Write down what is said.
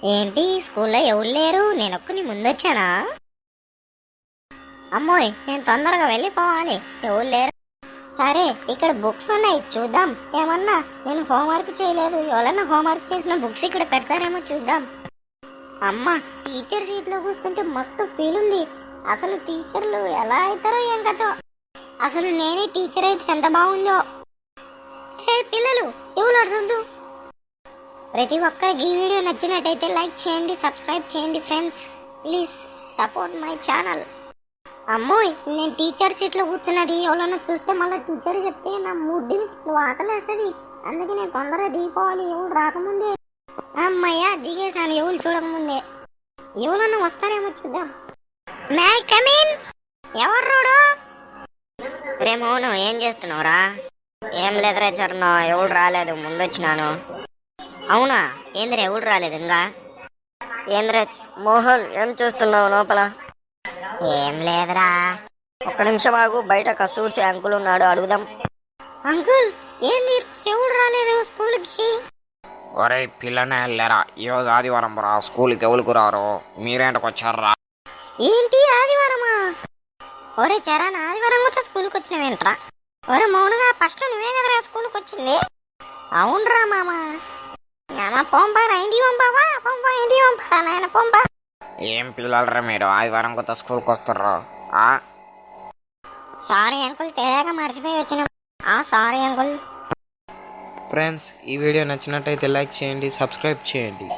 ఏంటి స్కూల్లో ఎవరు లేరు? నేను ఒక్కని ముందొచ్చానా? అమ్మోయ్, నేను తొందరగా వెళ్ళిపోవాలి. ఎవరు లేరు. సరే, ఇక్కడ బుక్స్ ఉన్నాయి, చూద్దాం. ఏమన్నా నేను హోంవర్క్ చేయలేదు, ఎవరన్నా హోంవర్క్ చేసిన బుక్స్ ఇక్కడ పెడతారేమో చూద్దాం. అమ్మ, టీచర్ సీట్లో కూర్చుంటే మస్తు ఫీల్ ఉంది. అసలు టీచర్లు ఎలా అవుతారో ఏం కథో. అసలు నేనే టీచర్ అయితే ఎంత బాగుందో. ఏ పిల్లలు, ఎవరు అడుగుద్దు. ప్రతి ఒక్కరికి ఈ వీడియో నచ్చినట్టయితే లైక్ చేయండి, సబ్స్క్రైబ్ చేయండి friends. Please support my channel. అమ్మోయ్, నేను టీచర్ సీట్లో కూర్చున్నది ఎవరన్నా చూస్తే మళ్ళీ టీచర్ చెప్తే నా ముడ్డి వాతలేస్తుంది. అందుకే నేను తొందరగా దిగిపోవాలి, ఎవరు రాకముందే. అమ్మయ్యా, దిగేశాను ఎవరు చూడకముందే. ఎవరన్నా వస్తారేమో చూద్దాం. May come in. ఎవరు రోడు? రే మోహను, ఏం చేస్తున్నావురా? ఏం లేదురా చరణ్, ఎవరు రాలేదు, ముందొచ్చినాను. అవునా? ఏంద్రా ఎవరు రాలేదు ఇంకా? ఏంద్రా మోహన్, ఏం చేస్తున్నావు లోపల? ఏం లేదురా. ఒక్క నిమిషం ఆగు, బయట కస్తూర్సి అంకుల్ ఉన్నాడు, అడుగుదాం. అంకుల్, ఏంది ఎవరు రాలేదు స్కూల్కి? ఒరే పిల్లనే వెళ్ళారా, ఈరోజు ఆదివారం రా, స్కూల్కి ఎవరికి రారు, మీరేంటకు వచ్చారా? ఏంటి ఆదివారమా? ఒరే చరణ్, ఆదివారం కూడా స్కూల్కి వచ్చినవేంట్రా? ఒరే మౌనగా, ఫస్ట్ నువ్వే కదరా స్కూల్కి వచ్చింది. అవునరా మామ. పోంపారా, ఇంటికి పంపావా? పంపా, ఇంటికి పంపారా నాయన, పంపా. ఏం పిల్లలరా మీరు, ఆదివారం కొత్త స్కూల్కి వస్తుర్రు? సారీ అంకుల్, తెలియక మర్చిపోయి వచ్చిన. Sorry uncle. ఫ్రెండ్స్, ఈ వీడియో నచ్చినట్టయితే లైక్ చేయండి, సబ్స్క్రైబ్ చేయండి.